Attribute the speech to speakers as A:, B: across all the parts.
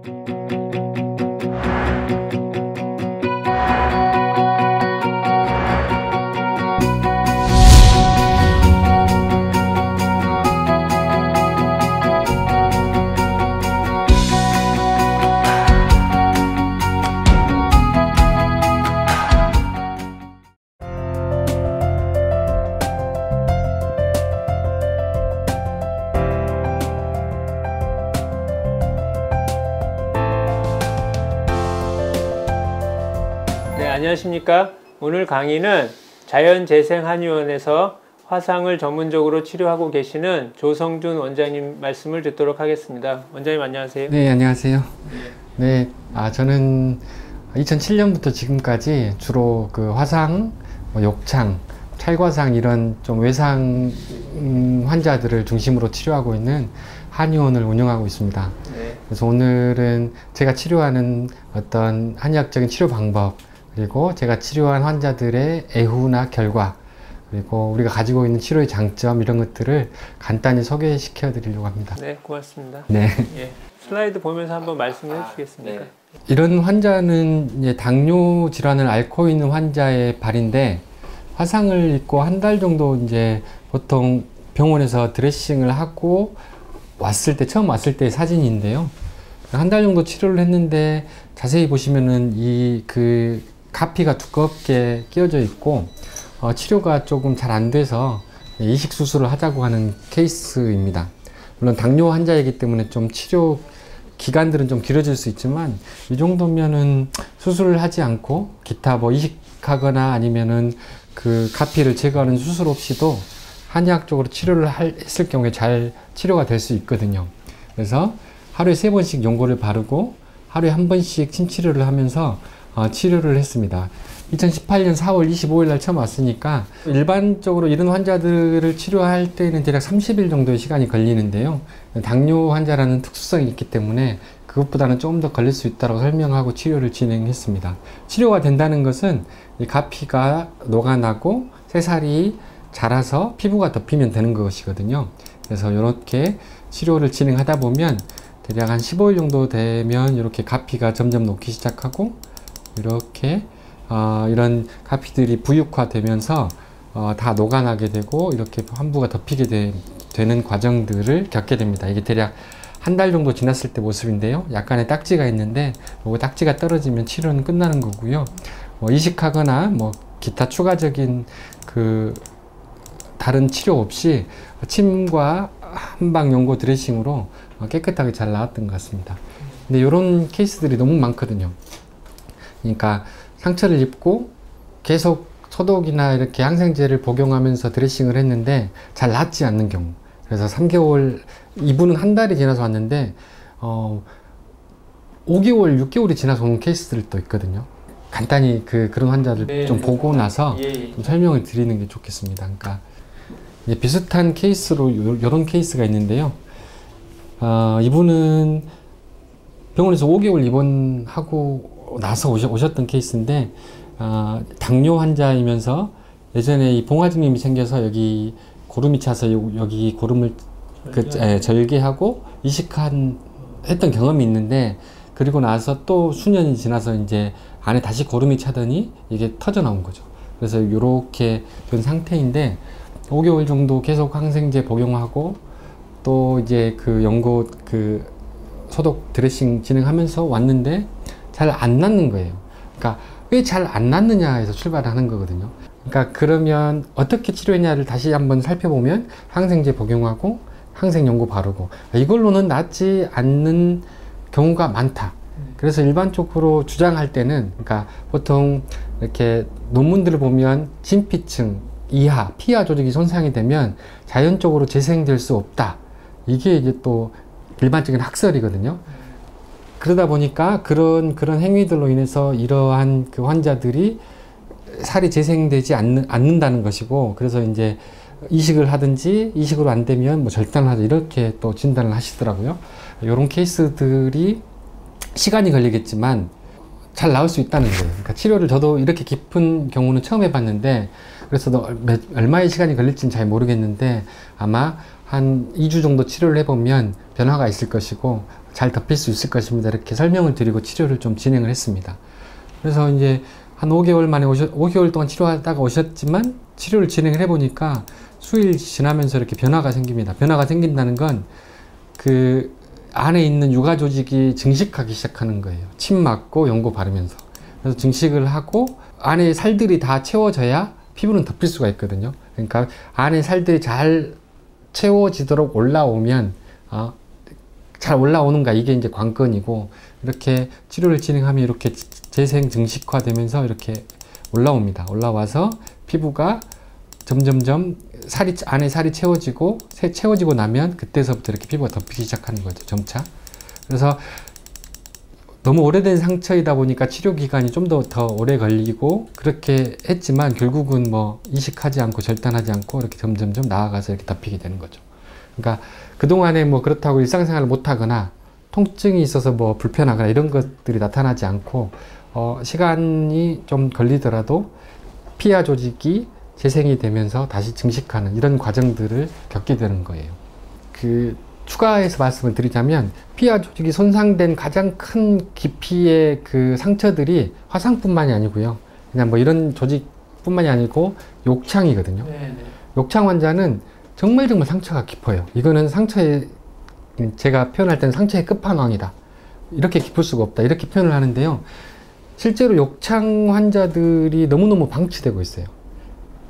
A: 네, 안녕하십니까. 오늘 강의는 자연재생한의원에서 화상을 전문적으로 치료하고 계시는 조성준 원장님 말씀을 듣도록 하겠습니다. 원장님 안녕하세요.
B: 네, 안녕하세요. 네, 저는 2007년부터 지금까지 주로 그 화상, 욕창, 찰과상 이런 좀 외상 환자들을 중심으로 치료하고 있는 한의원을 운영하고 있습니다.
A: 네.
B: 그래서 오늘은 제가 치료하는 어떤 한의학적인 치료 방법, 그리고 제가 치료한 환자들의 애후나 결과, 그리고 우리가 가지고 있는 치료의 장점 이런 것들을 간단히 소개시켜 드리려고 합니다.
A: 네, 고맙습니다.
B: 네.
A: 예, 슬라이드 보면서 한번 말씀해 주시겠습니까? 네.
B: 이런 환자는 이제 당뇨 질환을 앓고 있는 환자의 발인데, 화상을 입고 한 달 정도 이제 보통 병원에서 드레싱을 하고 처음 왔을 때의 사진인데요. 한 달 정도 치료를 했는데 자세히 보시면은 가피가 두껍게 끼어져 있고 치료가 조금 잘 안 돼서 이식 수술을 하자고 하는 케이스입니다. 물론 당뇨 환자이기 때문에 좀 치료 기간들은 좀 길어질 수 있지만 이 정도면은 수술을 하지 않고 기타 뭐 이식하거나 아니면은 그 가피를 제거하는 수술 없이도 한의학적으로 치료를 했을 경우에 잘 치료가 될 수 있거든요. 그래서 하루에 3번씩 연고를 바르고 하루에 1번씩 침치료를 하면서 치료를 했습니다. 2018년 4월 25일 날 처음 왔으니까 일반적으로 이런 환자들을 치료할 때는 대략 30일 정도의 시간이 걸리는데요. 당뇨 환자라는 특수성이 있기 때문에 그것보다는 조금 더 걸릴 수 있다고 설명하고 치료를 진행했습니다. 치료가 된다는 것은 이 가피가 녹아나고 새살이 자라서 피부가 덮이면 되는 것이거든요. 그래서 이렇게 치료를 진행하다 보면 대략 한 15일 정도 되면 이렇게 가피가 점점 녹기 시작하고 이렇게 이런 가피들이 부육화되면서 다 녹아나게 되고 이렇게 환부가 덮이게 되는 과정들을 겪게 됩니다. 이게 대략 한 달 정도 지났을 때 모습인데요. 약간의 딱지가 있는데 그 딱지가 떨어지면 치료는 끝나는 거고요. 이식하거나 기타 추가적인 다른 치료 없이 침과 한방 연고 드레싱으로 깨끗하게 잘 나왔던 것 같습니다. 근데 이런 케이스들이 너무 많거든요. 그러니까 상처를 입고 계속 소독이나 이렇게 항생제를 복용하면서 드레싱을 했는데 잘 낫지 않는 경우. 그래서 3개월, 이분은 한 달이 지나서 왔는데 5개월, 6개월이 지나서 오는 케이스들도 있거든요. 간단히 그런 환자들 좀 보고 나서 좀 설명을 드리는 게 좋겠습니다. 그러니까 비슷한 케이스로 이런 케이스가 있는데요. 이분은 병원에서 5개월 입원하고 나서 오셨던 케이스인데 당뇨 환자이면서 예전에 이 봉화증림이 생겨서 여기 고름이 차서 여기 고름을 절개하고 했던 경험이 있는데, 그리고 나서 또 수년이 지나서 이제 안에 다시 고름이 차더니 이게 터져 나온 거죠. 그래서 이렇게 된 상태인데 5개월 정도 계속 항생제 복용하고 또 이제 연고 소독 드레싱 진행하면서 왔는데 잘 안 낫는 거예요. 그러니까 왜 잘 안 낫느냐에서 출발하는 거거든요. 그러니까 그러면 어떻게 치료했냐를 다시 한번 살펴보면 항생제 복용하고 항생연고 바르고 이걸로는 낫지 않는 경우가 많다. 그래서 일반적으로 주장할 때는, 그러니까 보통 이렇게 논문들을 보면 진피층 이하, 피하 조직이 손상이 되면 자연적으로 재생될 수 없다. 이게 이제 또 일반적인 학설이거든요. 그러다 보니까 그런 행위들로 인해서 이러한 환자들이 살이 재생되지 않는다는 것이고, 그래서 이제 이식을 하든지 이식으로 안 되면 절단을 하자 이렇게 또 진단을 하시더라고요. 이런 케이스들이 시간이 걸리겠지만 잘 나올 수 있다는 거예요. 그러니까 치료를 저도 이렇게 깊은 경우는 처음 해봤는데, 그래서 얼마의 시간이 걸릴지는 잘 모르겠는데 아마 한 2주 정도 치료를 해보면 변화가 있을 것이고, 잘 덮일 수 있을 것입니다. 이렇게 설명을 드리고 치료를 좀 진행을 했습니다. 그래서 이제 한 5개월 만에 5개월 동안 치료하다가 오셨지만 치료를 진행을 해보니까 수일 지나면서 이렇게 변화가 생깁니다. 변화가 생긴다는 건 그 안에 있는 육아 조직이 증식하기 시작하는 거예요. 침 맞고 연고 바르면서. 그래서 증식을 하고 안에 살들이 다 채워져야 피부는 덮일 수가 있거든요. 그러니까 안에 살들이 잘 채워지도록 올라오면 잘 올라오는가, 이게 이제 관건이고, 이렇게 치료를 진행하면 이렇게 재생 증식화되면서 이렇게 올라옵니다. 올라와서 피부가 점점점 안에 살이 채워지고 나면 그때서부터 이렇게 피부가 덮이기 시작하는 거죠, 점차. 그래서 너무 오래된 상처이다 보니까 치료 기간이 좀 더 오래 걸리고 그렇게 했지만 결국은 뭐 이식하지 않고 절단하지 않고 이렇게 점점점 나아가서 이렇게 덮이게 되는 거죠. 그러니까 그동안에 뭐 그렇다고 일상생활을 못하거나 통증이 있어서 뭐 불편하거나 이런 것들이 나타나지 않고 시간이 좀 걸리더라도 피하 조직이 재생이 되면서 다시 증식하는 이런 과정들을 겪게 되는 거예요. 추가해서 말씀을 드리자면 피하 조직이 손상된 가장 큰 깊이의 그 상처들이 화상뿐만이 아니고요. 그냥 뭐 이런 조직뿐만이 아니고 욕창이거든요. 네네. 욕창 환자는 정말 상처가 깊어요. 이거는 제가 표현할 때는 상처의 끝판왕이다. 이렇게 깊을 수가 없다. 이렇게 표현을 하는데요. 실제로 욕창 환자들이 너무너무 방치되고 있어요.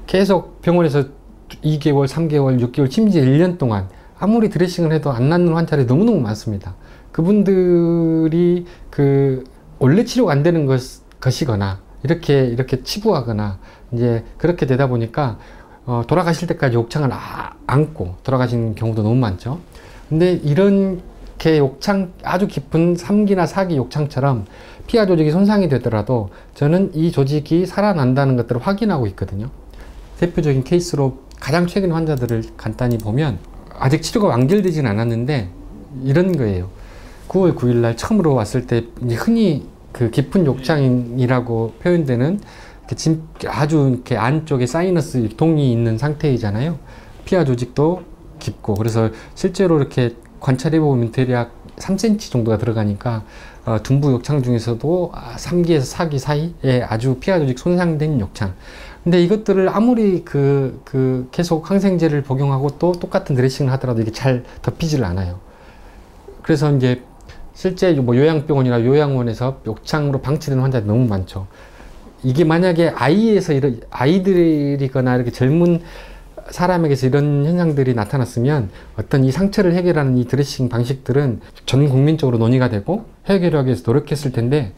B: 계속 병원에서 2개월, 3개월, 6개월, 심지어 1년 동안 아무리 드레싱을 해도 안 낫는 환자들이 너무너무 많습니다. 그분들이 원래 치료가 안 되는 것이거나 이렇게 치부하거나 이제 그렇게 되다 보니까 돌아가실 때까지 욕창을 안고 돌아가시는 경우도 너무 많죠. 근데 이렇게 아주 깊은 3기나 4기 욕창처럼 피하 조직이 손상이 되더라도 저는 이 조직이 살아난다는 것들을 확인하고 있거든요. 대표적인 케이스로 가장 최근 환자들을 간단히 보면 아직 치료가 완결되지는 않았는데 이런 거예요. 9월 9일 날 처음으로 왔을 때 흔히 깊은 욕창이라고 표현되는 아주 이렇게 안쪽에 사이너스 동이 있는 상태이잖아요. 피하 조직도 깊고, 그래서 실제로 이렇게 관찰해 보면 대략 3cm 정도가 들어가니까 둔부 욕창 중에서도 3기에서 4기 사이에 아주 피하 조직 손상된 욕창. 근데 이것들을 아무리 계속 항생제를 복용하고 또 똑같은 드레싱을 하더라도 이게 잘 덮이지를 않아요. 그래서 이제 실제 뭐 요양병원이나 요양원에서 욕창으로 방치된 환자들이 너무 많죠. 이게 만약에 아이들이거나 이렇게 젊은 사람에게서 이런 현상들이 나타났으면 어떤 이 상처를 해결하는 이 드레싱 방식들은 전 국민적으로 논의가 되고 해결하기 위해서 노력했을 텐데,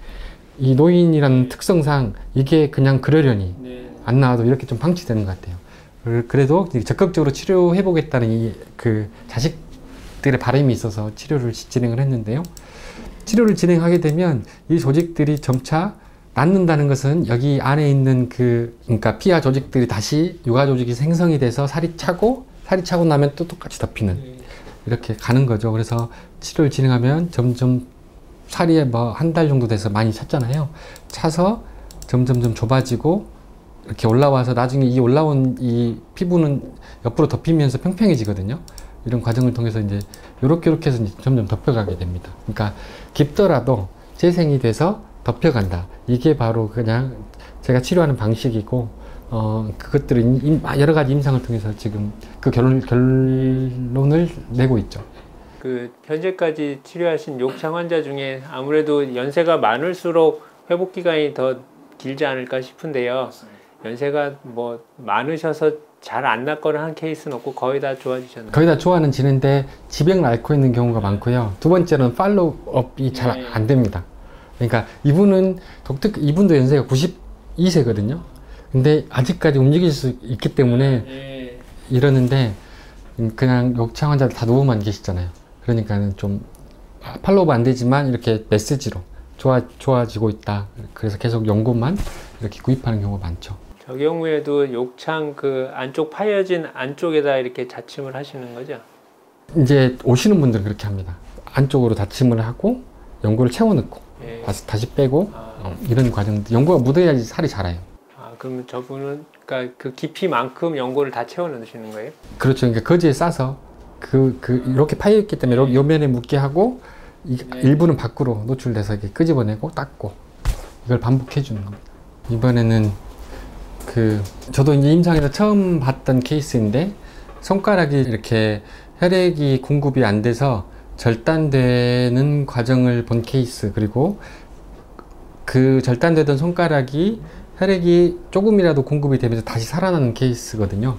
B: 이 노인이라는 특성상 이게 그냥 그러려니 안 나와도 이렇게 좀 방치되는 것 같아요. 그래도 적극적으로 치료해 보겠다는 자식들의 바람이 있어서 치료를 진행을 했는데요. 치료를 진행하게 되면 이 조직들이 점차 낫는다는 것은 여기 안에 있는 그러니까 피하 조직들이 다시 육아 조직이 생성이 돼서 살이 차고 나면 또 똑같이 덮이는 이렇게 가는 거죠. 그래서 치료를 진행하면 점점 살이 뭐 한 달 정도 돼서 많이 찼잖아요. 차서 점점점 좁아지고 이렇게 올라와서 나중에 이 올라온 이 피부는 옆으로 덮이면서 평평해지거든요. 이런 과정을 통해서 이제 요렇게 해서 이제 점점 덮여가게 됩니다. 그러니까 깊더라도 재생이 돼서 덮여간다. 이게 바로 그냥 제가 치료하는 방식이고, 그것들을 여러 가지 임상을 통해서 지금 결론을 내고 있죠.
A: 현재까지 치료하신 욕창 환자 중에 아무래도 연세가 많을수록 회복 기간이 더 길지 않을까 싶은데요. 연세가 뭐 많으셔서 잘 안 낫거나 한 케이스는 없고 거의 다 좋아지셨나요? 거의 다
B: 좋아지는데 지병을 앓고 있는 경우가 많고요. 두 번째는 팔로우업이 잘 안 됩니다. 그러니까 이분도 연세가 92세거든요. 근데 아직까지 움직일 수 있기 때문에 이러는데 그냥 욕창 환자들 다 누워만 계시잖아요. 그러니까는 좀 팔로우업 안 되지만 이렇게 메시지로 좋아지고 있다. 그래서 계속 연고만 이렇게 구입하는 경우가 많죠.
A: 저 경우에도 욕창 안쪽 파여진 안쪽에다 이렇게 자침을 하시는 거죠?
B: 이제 오시는 분들은 그렇게 합니다. 안쪽으로 자침을 하고 연고를 채워넣고 다시 빼고 이런 과정들. 연고가 묻어야지 살이 자라요.
A: 그럼 저분은 그러니까 그 깊이만큼 연고를 다 채워 넣으시는 거예요?
B: 그렇죠. 그러니까 거지에 싸서 이렇게 파여 있기 때문에 요 면에 묻게 하고 일부는 밖으로 노출돼서 이렇게 끄집어내고 닦고 이걸 반복해 주는 겁니다. 이번에는 저도 이제 임상에서 처음 봤던 케이스인데 손가락이 이렇게 혈액이 공급이 안 돼서 절단되는 과정을 본 케이스, 그리고 그 절단되던 손가락이 혈액이 조금이라도 공급이 되면서 다시 살아나는 케이스거든요.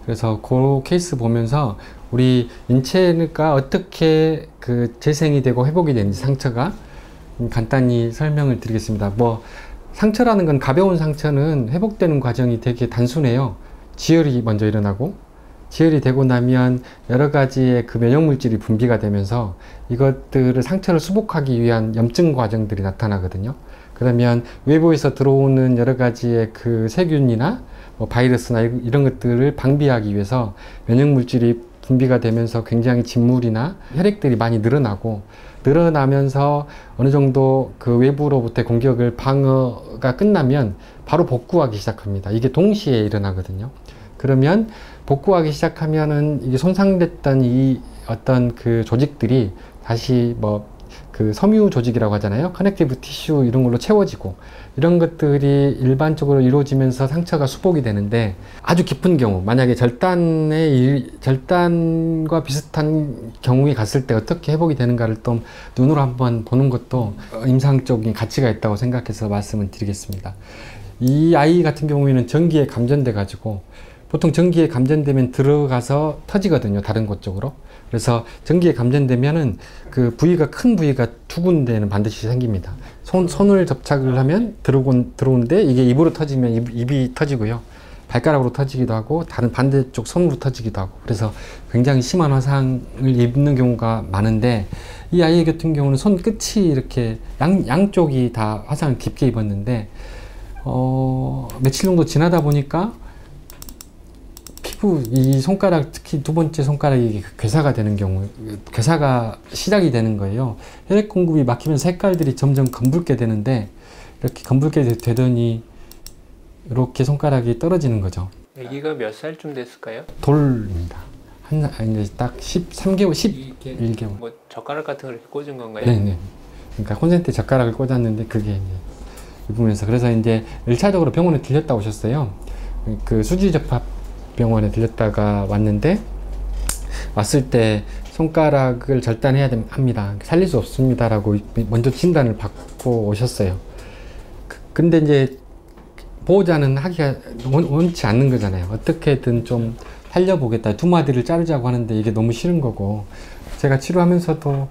B: 그래서 그 케이스 보면서 우리 인체가 어떻게 재생이 되고 회복이 되는지 상처가 간단히 설명을 드리겠습니다. 상처라는 건, 가벼운 상처는 회복되는 과정이 되게 단순해요. 지혈이 먼저 일어나고, 지혈이 되고 나면 여러 가지의 면역물질이 분비가 되면서 이것들을, 상처를 수복하기 위한 염증 과정들이 나타나거든요. 그러면 외부에서 들어오는 여러 가지의 세균이나 바이러스나 이런 것들을 방비하기 위해서 면역물질이 분비가 되면서 굉장히 진물이나 혈액들이 많이 늘어나면서 어느 정도 외부로부터의 공격을 방어가 끝나면 바로 복구하기 시작합니다. 이게 동시에 일어나거든요. 그러면 복구하기 시작하면은 이게 손상됐던 이 어떤 조직들이 다시 섬유 조직이라고 하잖아요. 커넥티브 티슈 이런 걸로 채워지고, 이런 것들이 일반적으로 이루어지면서 상처가 수복이 되는데, 아주 깊은 경우, 만약에 절단과 비슷한 경우에 갔을 때 어떻게 회복이 되는가를 또 눈으로 한번 보는 것도 임상적인 가치가 있다고 생각해서 말씀을 드리겠습니다. 이 아이 같은 경우에는 전기에 감전돼 가지고, 보통 전기에 감전되면 들어가서 터지거든요, 다른 곳 쪽으로. 그래서 전기에 감전되면은 부위가, 큰 부위가 두 군데는 반드시 생깁니다. 손을 접착을 하면 들어오는데, 이게 입으로 터지면 입이 터지고요. 발가락으로 터지기도 하고, 다른 반대쪽 손으로 터지기도 하고, 그래서 굉장히 심한 화상을 입는 경우가 많은데, 이 아이 같은 경우는 손 끝이 이렇게 양쪽이 다 화상을 깊게 입었는데, 며칠 정도 지나다 보니까 이 손가락, 특히 두 번째 손가락이 괴사가 되는 경우, 괴사가 시작이 되는 거예요. 혈액 공급이 막히면서 색깔들이 점점 검붉게 되는데, 이렇게 검붉게 되더니 이렇게 손가락이 떨어지는 거죠.
A: 아기가 몇 살쯤 됐을까요?
B: 돌입니다. 이제 딱 13개월, 11개월.
A: 젓가락 같은 걸 이렇게 꽂은 건가요?
B: 네네. 그러니까 콘센트에 젓가락을 꽂았는데 그게 이제 입으면서, 그래서 이제 1차적으로 병원에 들렸다 오셨어요. 수지접합 병원에 들렸다가 왔는데, 왔을 때 손가락을 절단해야 합니다. 살릴 수 없습니다 라고 먼저 진단을 받고 오셨어요. 근데 이제 보호자는 하기가 원치 않는 거잖아요. 어떻게든 좀 살려보겠다, 두 마디를 자르자고 하는데 이게 너무 싫은 거고, 제가 치료하면서도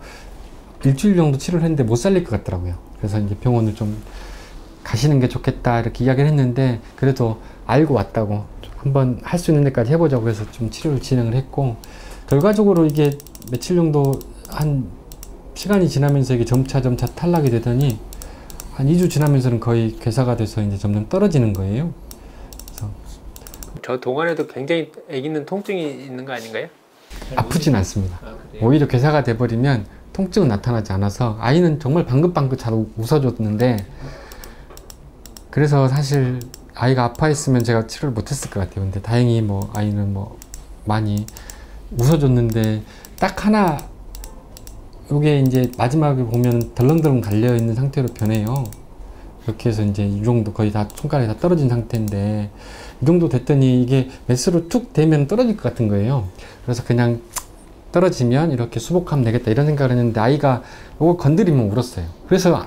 B: 일주일 정도 치료를 했는데 못 살릴 것 같더라고요. 그래서 이제 병원을 좀 가시는 게 좋겠다 이렇게 이야기를 했는데, 그래도 알고 왔다고 한번 할 수 있는 데까지 해보자고 해서 좀 치료를 진행을 했고, 결과적으로 이게 며칠 정도 한 시간이 지나면서 이게 점차 탈락이 되더니 한 2주 지나면서는 거의 괴사가 돼서 이제 점점 떨어지는 거예요. 그래서
A: 저 동안에도 굉장히 아기는 통증이 있는 거 아닌가요?
B: 아프진 않습니다. 오히려 괴사가 돼버리면 통증은 나타나지 않아서 아이는 정말 방긋방긋 잘 웃어줬는데, 그래서 사실 아이가 아파했으면 제가 치료를 못했을 것 같아요. 근데 다행히 아이는 많이 웃어줬는데, 딱 하나, 요게 이제 마지막에 보면 덜렁덜렁 달려있는 상태로 변해요. 이렇게 해서 이제 이 정도 거의 다 손가락이 다 떨어진 상태인데, 이 정도 됐더니 이게 메스로 툭 대면 떨어질 것 같은 거예요. 그래서 그냥 떨어지면 이렇게 수복하면 되겠다 이런 생각을 했는데, 아이가 이거 건드리면 울었어요. 그래서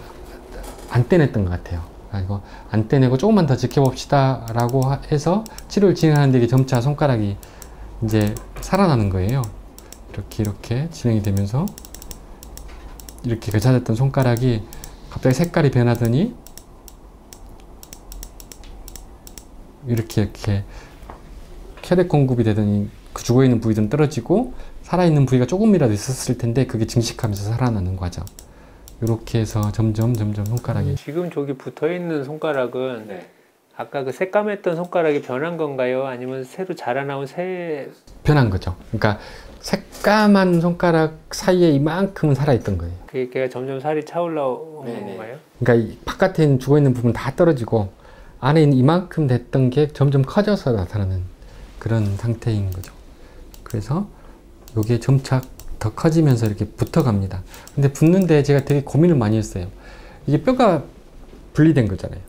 B: 안 떼냈던 것 같아요. 이거 안 떼내고 조금만 더 지켜봅시다 라고 해서 치료를 진행하는데, 이게 점차 손가락이 이제 살아나는 거예요. 이렇게 진행이 되면서 이렇게 괴사됐던 손가락이 갑자기 색깔이 변하더니 이렇게 혈액 공급이 되더니 죽어있는 부위들은 떨어지고, 살아있는 부위가 조금이라도 있었을 텐데 그게 증식하면서 살아나는 과정. 이렇게 해서 점점 손가락이,
A: 지금 저기 붙어있는 손가락은 아까 새까맸던 손가락이 변한 건가요? 아니면 새로 자라나온 새...
B: 변한 거죠. 그러니까 새까만 손가락 사이에 이만큼은 살아있던 거예요.
A: 걔가 점점 살이 차올라오는 건가요?
B: 그러니까 이 바깥에 있는 죽어있는 부분 다 떨어지고, 안에 있는 이만큼 됐던 게 점점 커져서 나타나는 그런 상태인 거죠. 그래서 요게 점차 더 커지면서 이렇게 붙어갑니다. 근데 붙는데 제가 되게 고민을 많이 했어요. 이게 뼈가 분리된 거잖아요.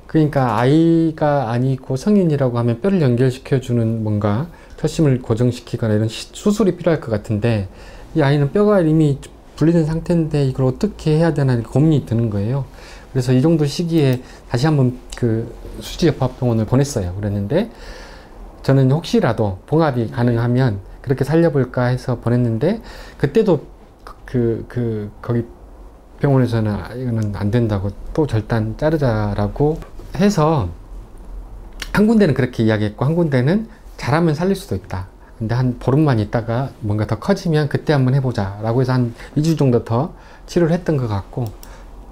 B: 그러니까 아이가 아니고 성인이라고 하면 뼈를 연결시켜주는 뭔가 철심을 고정시키거나 이런 수술이 필요할 것 같은데, 이 아이는 뼈가 이미 분리된 상태인데 이걸 어떻게 해야 되나 고민이 드는 거예요. 그래서 이 정도 시기에 다시 한번 그 수지역학병원을 보냈어요. 그랬는데 저는 혹시라도 봉합이 가능하면 그렇게 살려볼까 해서 보냈는데, 그때도 거기 병원에서는 이거는 안 된다고 또 절단 자르자라고 해서, 한 군데는 그렇게 이야기했고 한 군데는 잘하면 살릴 수도 있다. 근데 한 보름만 있다가 뭔가 더 커지면 그때 한번 해보자 라고 해서 한 2주 정도 더 치료를 했던 것 같고,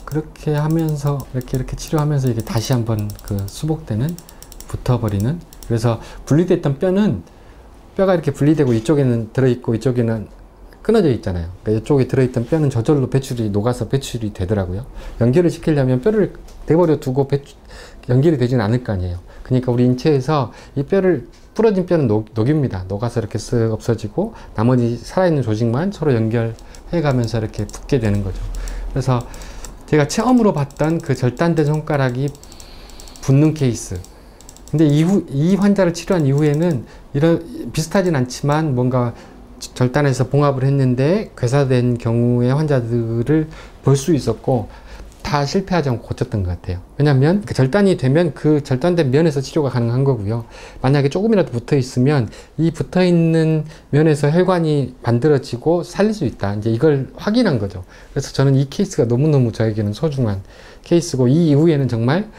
B: 그렇게 하면서 이렇게 치료하면서 이게 다시 한번 그 수복되는, 붙어버리는, 그래서 분리됐던 뼈가 이렇게 분리되고 이쪽에는 들어있고 이쪽에는 끊어져 있잖아요. 그러니까 이쪽에 들어있던 뼈는 저절로 녹아서 배출이 되더라고요. 연결을 시키려면 뼈를 내버려 두고 연결이 되지는 않을 거 아니에요. 그러니까 우리 인체에서 이 부러진 뼈는 녹입니다. 녹아서 이렇게 쓱 없어지고 나머지 살아있는 조직만 서로 연결해 가면서 이렇게 붙게 되는 거죠. 그래서 제가 처음으로 봤던 그 절단된 손가락이 붙는 케이스. 근데 이 환자를 치료한 이후에는 비슷하진 않지만 뭔가 절단해서 봉합을 했는데 괴사된 경우의 환자들을 볼 수 있었고, 다 실패하지 않고 고쳤던 것 같아요. 왜냐하면 그 절단이 되면 그 절단된 면에서 치료가 가능한 거고요. 만약에 조금이라도 붙어 있으면 이 붙어 있는 면에서 혈관이 만들어지고 살릴 수 있다. 이제 이걸 확인한 거죠. 그래서 저는 이 케이스가 너무너무 저에게는 소중한 케이스고, 이 이후에는 정말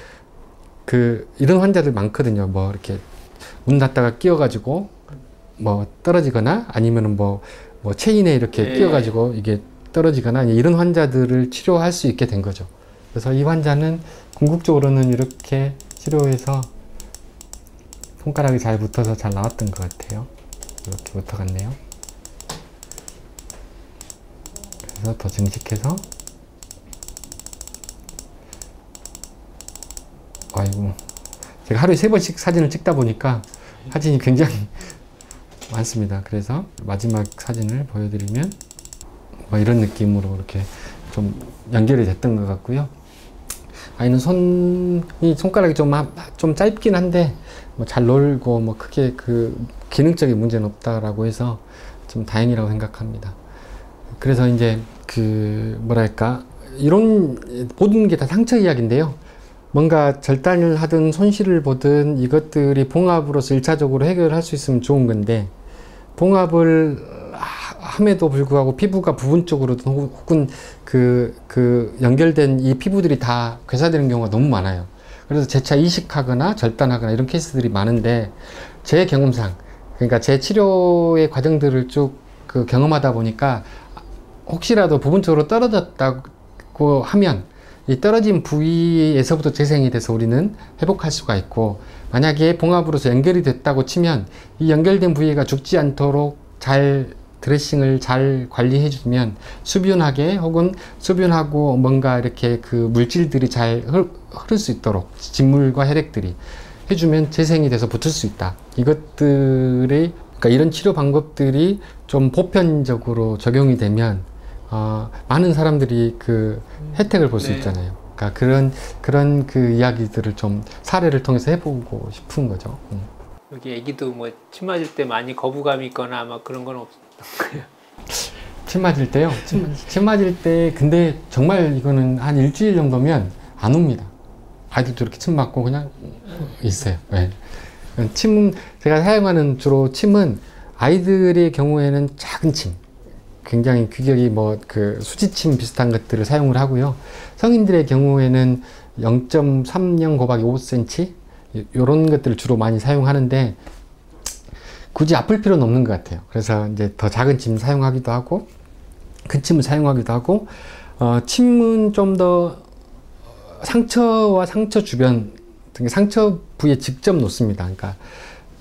B: 이런 환자들 많거든요. 뭐 이렇게 문 닫다가 끼어가지고 뭐 떨어지거나, 아니면은 뭐 체인에 이렇게 끼어가지고 이게 떨어지거나, 이런 환자들을 치료할 수 있게 된 거죠. 그래서 이 환자는 궁극적으로는 이렇게 치료해서 손가락이 잘 붙어서 잘 나왔던 것 같아요. 이렇게 붙어갔네요. 그래서 더 증식해서, 아이고, 제가 하루에 3번씩 사진을 찍다 보니까 사진이 굉장히 많습니다. 그래서 마지막 사진을 보여드리면 뭐 이런 느낌으로 이렇게 좀 연결이 됐던 것 같고요. 아이는 손가락이 좀 짧긴 한데 뭐 잘 놀고 뭐 크게 기능적인 문제는 없다라고 해서 좀 다행이라고 생각합니다. 그래서 이제 뭐랄까, 이런 모든 게 다 상처 이야기인데요. 뭔가 절단을 하든 손실을 보든 이것들이 봉합으로서 1차적으로 해결할 수 있으면 좋은 건데, 봉합을 함에도 불구하고 피부가 부분적으로든 혹은 연결된 이 피부들이 다 괴사되는 경우가 너무 많아요. 그래서 재차 이식하거나 절단하거나 이런 케이스들이 많은데, 제 경험상, 그러니까 제 치료의 과정들을 쭉 경험하다 보니까 혹시라도 부분적으로 떨어졌다고 하면 이 떨어진 부위에서부터 재생이 돼서 우리는 회복할 수가 있고, 만약에 봉합으로서 연결이 됐다고 치면 이 연결된 부위가 죽지 않도록 드레싱을 잘 관리해 주면 수분하게, 혹은 수분하고 뭔가 이렇게 물질들이 잘 흐를 수 있도록 진물과 혈액들이 해주면 재생이 돼서 붙을 수 있다. 그러니까 이런 치료 방법들이 좀 보편적으로 적용이 되면 많은 사람들이 혜택을 볼 수 있잖아요. 그러니까 그런 이야기들을 좀 사례를 통해서 해보고 싶은 거죠.
A: 여기 애기도 뭐 침 맞을 때 많이 거부감이 있거나 아마 그런 건 없었던 거예요.
B: 침 맞을 때요? 침 맞을 때, 근데 정말 이거는 한 일주일 정도면 안 옵니다. 아이들도 이렇게 침 맞고 그냥 있어요. 네. 제가 사용하는 주로 침은 아이들의 경우에는 작은 침, 굉장히 규격이 수지침 비슷한 것들을 사용을 하고요. 성인들의 경우에는 0.30 곱하기 5cm 이런 것들을 주로 많이 사용하는데, 굳이 아플 필요는 없는 것 같아요. 그래서 이제 더 작은 침 사용하기도 하고, 큰 침을 사용하기도 하고, 침은 좀 더 상처와 상처 주변, 상처 부위에 직접 놓습니다. 그러니까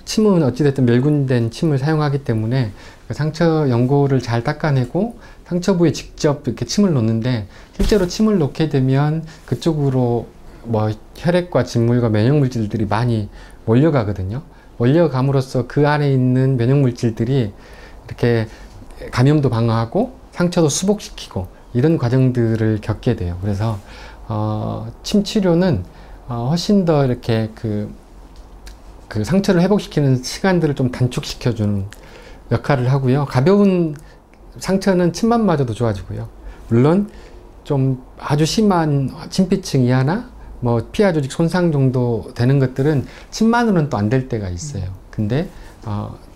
B: 침은 어찌됐든 멸균된 침을 사용하기 때문에 상처 연고를 잘 닦아내고 상처 부위에 직접 이렇게 침을 놓는데, 실제로 침을 놓게 되면 그쪽으로 혈액과 진물과 면역물질들이 많이 몰려가거든요. 몰려감으로써 그 안에 있는 면역물질들이 이렇게 감염도 방어하고 상처도 수복시키고 이런 과정들을 겪게 돼요. 그래서 침 치료는 훨씬 더 이렇게 그 상처를 회복시키는 시간들을 좀 단축시켜주는 역할을 하고요. 가벼운 상처는 침만 맞아도 좋아지고요. 물론 좀 아주 심한 침피층 이하나 뭐 피하 조직 손상 정도 되는 것들은 침만으로는 또 안 될 때가 있어요. 근데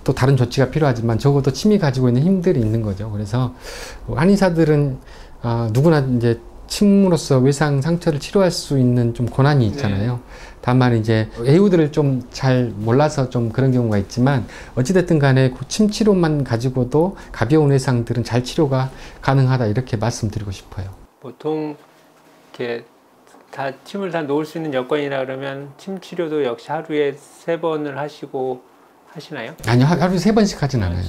B: 또 다른 조치가 필요하지만 적어도 침이 가지고 있는 힘들이 있는 거죠. 그래서 한의사들은 누구나 이제 침으로써 외상 상처를 치료할 수 있는 좀 권한이 있잖아요. 네. 다만 이제 외우들을 좀 잘 몰라서 좀 그런 경우가 있지만 어찌됐든 간에 그 침 치료만 가지고도 가벼운 외상들은 잘 치료가 가능하다 이렇게 말씀드리고 싶어요.
A: 보통 이렇게 다 침을 다 놓을 수 있는 여건이라 그러면 침 치료도 역시 하루에 3번을 하시나요?
B: 아니요, 하루에 3번씩 하진 않아요.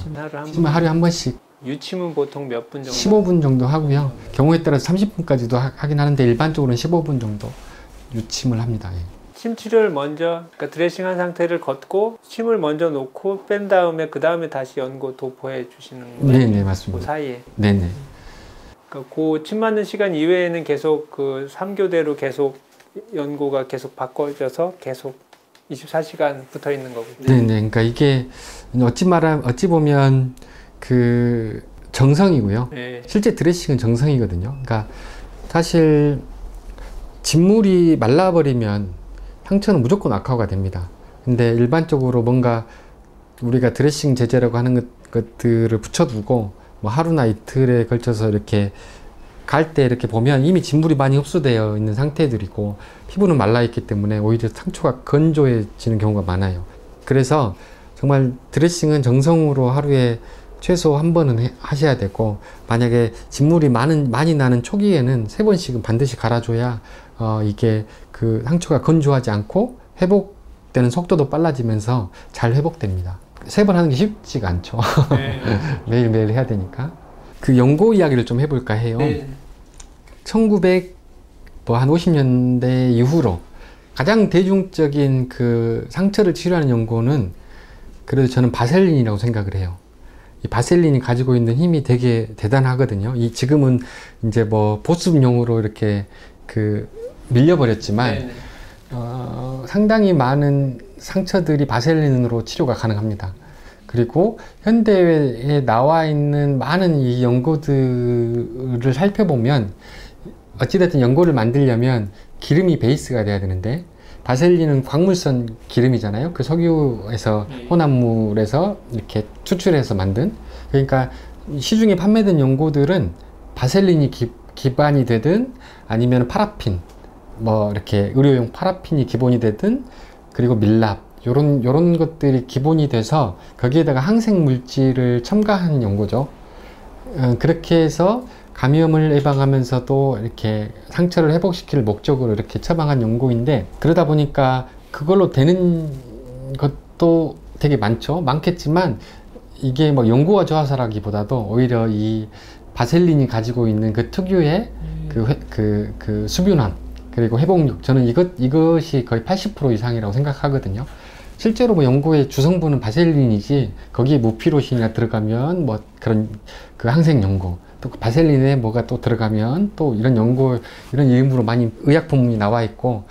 B: 침은 하루에 한 번씩.
A: 유침은 보통 몇 분 정도?
B: 15분 정도 하고요. 경우에 따라서 30분까지도 하긴 하는데 일반적으로는 15분 정도 유침을 합니다. 예.
A: 침 치료를 먼저, 그러니까 드레싱한 상태를 걷고 침을 먼저 놓고 뺀 다음에 그 다음에 다시 연고 도포해 주시는 거예요?
B: 네네, 맞습니다.
A: 그 사이에?
B: 네네.
A: 그러니까 그 침 맞는 시간 이외에는 계속 그 3교대로 계속 연고가 계속 바꿔져서 계속 24시간 붙어 있는 거고요.
B: 네네. 그러니까 이게 어찌 보면 그 정성이고요. 네. 실제 드레싱은 정성이거든요. 그러니까 사실 진물이 말라버리면 상처는 무조건 악화가 됩니다. 근데 일반적으로 뭔가 우리가 드레싱 제제라고 하는 것들을 붙여두고 뭐 하루나 이틀에 걸쳐서 이렇게 갈 때 이렇게 보면 이미 진물이 많이 흡수되어 있는 상태들이고 피부는 말라 있기 때문에 오히려 상처가 건조해지는 경우가 많아요. 그래서 정말 드레싱은 정성으로 하루에 최소 1번은 하셔야 되고, 만약에 진물이 많이 나는 초기에는 3번씩은 반드시 갈아줘야 이게 그 상처가 건조하지 않고 회복되는 속도도 빨라지면서 잘 회복됩니다. 3번 하는 게 쉽지가 않죠. 네. 매일매일 해야 되니까. 그 연고 이야기를 좀 해볼까 해요. 네. 1950년대 이후로 가장 대중적인 그 상처를 치료하는 연고는 그래도 저는 바셀린이라고 생각을 해요. 이 바셀린이 가지고 있는 힘이 되게 대단하거든요. 지금은 이제 뭐 보습용으로 이렇게 밀려버렸지만 상당히 많은 상처들이 바셀린으로 치료가 가능합니다. 그리고 현대에 나와 있는 많은 이 연고들을 살펴보면 어찌됐든 연고를 만들려면 기름이 베이스가 돼야 되는데, 바셀린은 광물성 기름이잖아요. 그 석유에서 혼합물에서 이렇게 추출해서 만든. 그러니까 시중에 판매된 연고들은 바셀린이 기반이 되든 아니면 파라핀, 뭐 이렇게 의료용 파라핀이 기본이 되든, 그리고 밀랍 요런 것들이 기본이 돼서 거기에다가 항생 물질을 첨가한 연고죠. 그렇게 해서 감염을 예방하면서도 이렇게 상처를 회복시킬 목적으로 이렇게 처방한 연고인데, 그러다 보니까 그걸로 되는 것도 되게 많겠지만 이게 뭐 연고가 좋아서라기보다도 오히려 이 바셀린이 가지고 있는 그 특유의 그 수분함 그리고 회복력, 저는 이것이 거의 80% 이상이라고 생각하거든요. 실제로 뭐 연고의 주성분은 바셀린이지 거기에 무피로신이나 들어가면 뭐 그런 그 항생 연고, 또 바셀린에 뭐가 또 들어가면 또 이런 연고, 이런 이름으로 많이 의약품이 나와 있고,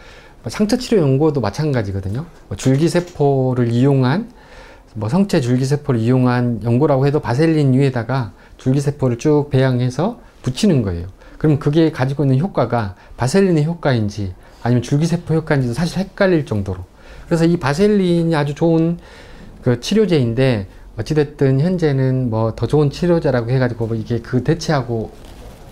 B: 상처 치료 연고도 마찬가지거든요. 뭐 줄기세포를 이용한, 뭐 성체 줄기세포를 이용한 연고라고 해도 바셀린 위에다가 줄기세포를 쭉 배양해서 붙이는 거예요. 그럼 그게 가지고 있는 효과가 바셀린의 효과인지 아니면 줄기세포 효과인지도 사실 헷갈릴 정도로. 그래서 이 바셀린이 아주 좋은 그 치료제인데, 어찌됐든 현재는 뭐 더 좋은 치료제라고 해가지고 이게 대체하고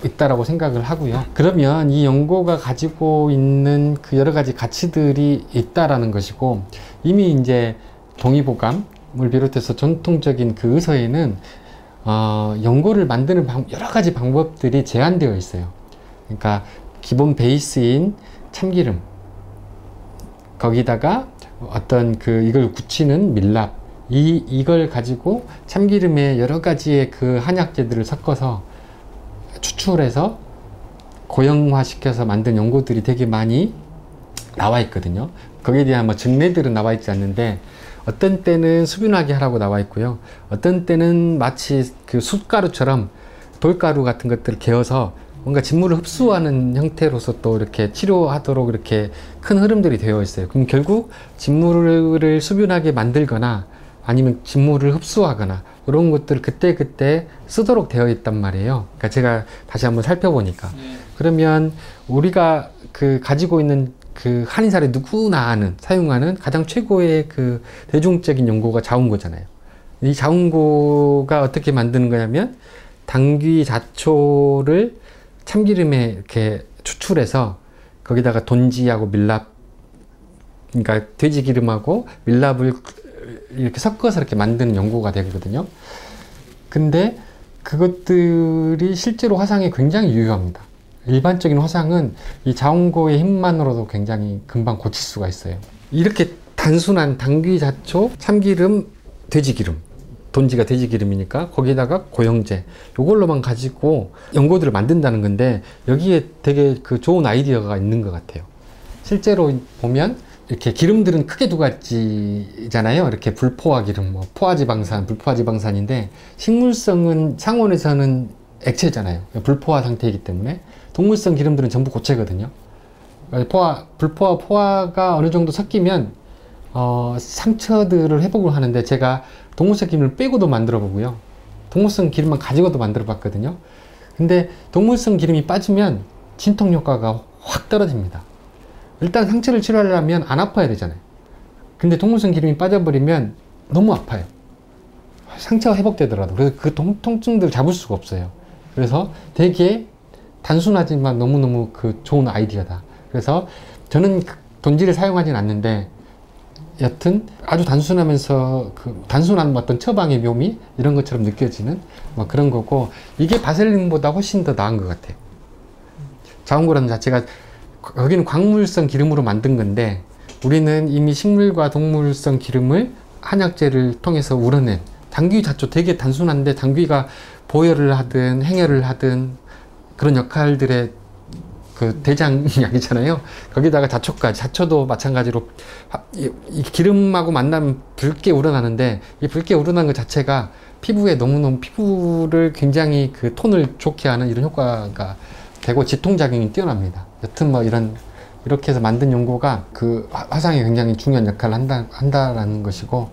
B: 있다라고 생각을 하고요. 그러면 이 연고가 가지고 있는 그 여러 가지 가치들이 있다라는 것이고, 이미 이제 동의보감을 비롯해서 전통적인 그 의서에는 연고를 만드는 여러 가지 방법들이 제한되어 있어요. 그러니까 기본 베이스인 참기름, 거기다가 어떤 이걸 굳히는 밀랍, 이걸 가지고 참기름에 여러 가지의 그 한약재들을 섞어서 추출해서 고형화시켜서 만든 연고들이 되게 많이 나와 있거든요. 거기에 대한 뭐 증례들은 나와 있지 않는데, 어떤 때는 수분하게 하라고 나와 있고요. 어떤 때는 마치 그 숯가루처럼 돌가루 같은 것들을 개어서 뭔가 진물을 흡수하는 형태로서 또 이렇게 치료하도록 이렇게 큰 흐름들이 되어 있어요. 그럼 결국 진물을 수분하게 만들거나 아니면 진물을 흡수하거나 이런 것들을 그때그때 쓰도록 되어 있단 말이에요. 그러니까 제가 다시 한번 살펴보니까. 그러면 우리가 그 가지고 있는 그 한의사를 누구나 아는, 사용하는 가장 최고의 그 대중적인 연고가 자운고잖아요. 이 자운고가 어떻게 만드는 거냐면, 당귀 자초를 참기름에 이렇게 추출해서 거기다가 돈지하고 밀랍, 그러니까 돼지 기름하고 밀랍을 이렇게 섞어서 이렇게 만드는 연고가 되거든요. 근데 그것들이 실제로 화상에 굉장히 유효합니다. 일반적인 화상은 이 자운고의 힘만으로도 굉장히 금방 고칠 수가 있어요. 이렇게 단순한 당귀 자초, 참기름, 돼지기름, 돈지가 돼지기름이니까 거기다가 고영제, 요걸로만 가지고 연고들을 만든다는 건데, 여기에 되게 그 좋은 아이디어가 있는 것 같아요. 실제로 보면 이렇게 기름들은 크게 두 가지잖아요. 이렇게 불포화 기름, 뭐 포화지방산, 불포화지방산인데, 식물성은 상온에서는 액체잖아요. 불포화 상태이기 때문에. 동물성 기름들은 전부 고체거든요. 불포화, 포화가 어느 정도 섞이면 상처들을 회복을 하는데, 제가 동물성 기름을 빼고도 만들어 보고요, 동물성 기름만 가지고도 만들어 봤거든요. 근데 동물성 기름이 빠지면 진통 효과가 확 떨어집니다. 일단 상처를 치료하려면 안 아파야 되잖아요. 근데 동물성 기름이 빠져버리면 너무 아파요. 상처가 회복되더라도. 그래서 그 통증들을 잡을 수가 없어요. 그래서 되게 단순하지만 너무너무 그 좋은 아이디어다. 그래서 저는 돈지를 사용하진 않는데, 여튼 아주 단순하면서 그 단순한 어떤 처방의 묘미 이런 것처럼 느껴지는 뭐 그런 거고, 이게 바셀린보다 훨씬 더 나은 것 같아요. 자운고라는 자체가, 거기는 광물성 기름으로 만든 건데, 우리는 이미 식물과 동물성 기름을 한약재를 통해서 우러낸 당귀 자초, 되게 단순한데 당귀가 보혈을 하든 행혈을 하든 그런 역할들의 그 대장약이잖아요. 거기다가 자초까지, 자초도 마찬가지로 이 기름하고 만나면 붉게 우러나는데, 이 붉게 우러난 것 자체가 피부에 너무너무, 피부를 굉장히 그 톤을 좋게 하는 이런 효과가 되고 지통작용이 뛰어납니다. 여튼 뭐 이렇게 해서 만든 연고가 그 화상에 굉장히 중요한 역할을 한다라는 것이고,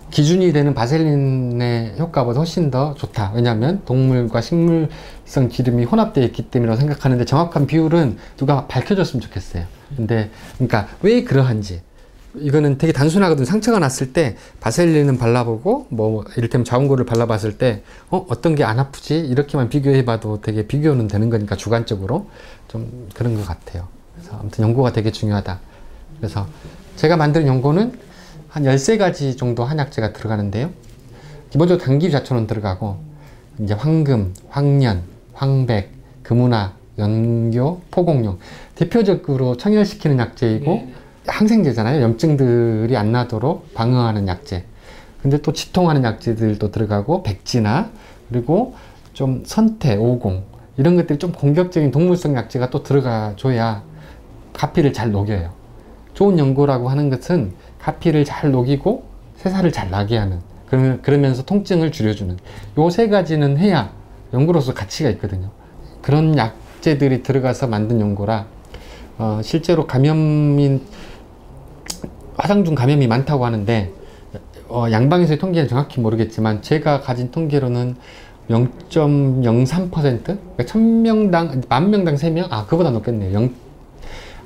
B: 기준이 되는 바셀린의 효과보다 훨씬 더 좋다. 왜냐하면 동물과 식물성 기름이 혼합되어 있기 때문이라고 생각하는데, 정확한 비율은 누가 밝혀줬으면 좋겠어요. 근데 그러니까 왜 그러한지, 이거는 되게 단순하거든요. 상처가 났을 때 바셀린은 발라보고, 뭐 이를테면 자운고를 발라봤을 때 어떤 게 안 아프지? 이렇게만 비교해봐도 되게 비교는 되는 거니까, 주관적으로 좀 그런 것 같아요. 그래서 아무튼 연고가 되게 중요하다. 그래서 제가 만든 연고는 한 13가지 정도 한약재가 들어가는데요. 기본적으로 당귀 자초는 들어가고, 이제 황금, 황련, 황백, 금운하, 연교, 포공룡. 대표적으로 청혈시키는 약재이고, 항생제잖아요. 염증들이 안 나도록 방어하는 약재. 근데 또 지통하는 약재들도 들어가고, 백지나, 그리고 좀 선태, 오공, 이런 것들이 좀 공격적인 동물성 약재가 또 들어가줘야 가피를 잘 녹여요. 좋은 연고라고 하는 것은 가피를 잘 녹이고 새살을 잘 나게 하는, 그러면서 통증을 줄여주는 요 3가지는 해야 연고로서 가치가 있거든요. 그런 약재들이 들어가서 만든 연고라, 실제로 화상 중 감염이 많다고 하는데, 양방에서의 통계는 정확히 모르겠지만 제가 가진 통계로는 0.03%? 그러니까 1000명당, 10,000명당 3명? 그거보다 높겠네요.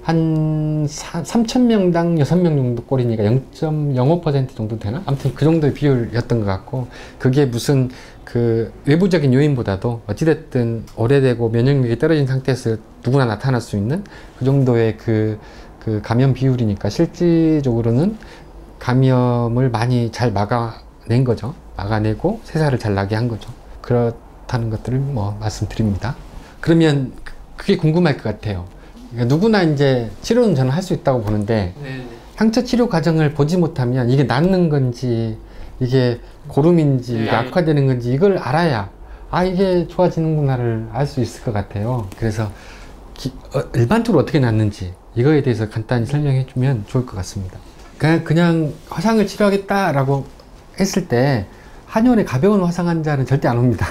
B: 한 3,000명당 6명 정도 꼴이니까 0.05% 정도 되나? 아무튼 그 정도의 비율이었던 것 같고, 그게 무슨 그 외부적인 요인보다도 어찌됐든 오래되고 면역력이 떨어진 상태에서 누구나 나타날 수 있는 그 정도의 그 감염 비율이니까, 실질적으로는 감염을 많이 잘 막아낸 거죠. 막아내고 새살을 잘 나게 한 거죠. 그렇다는 것들을 뭐 말씀드립니다. 그러면 그게 궁금할 것 같아요. 그러니까 누구나 이제 치료는 저는 할 수 있다고 보는데, 상처 치료 과정을 보지 못하면 이게 낫는 건지, 이게 고름인지, 이게 악화되는 건지, 이걸 알아야 이게 좋아지는구나를 알 수 있을 것 같아요. 그래서 일반적으로 어떻게 낫는지, 이거에 대해서 간단히 설명해 주면 좋을 것 같습니다. 그냥 화상을 치료하겠다라고 했을 때 한의원에 가벼운 화상 환자는 절대 안 옵니다.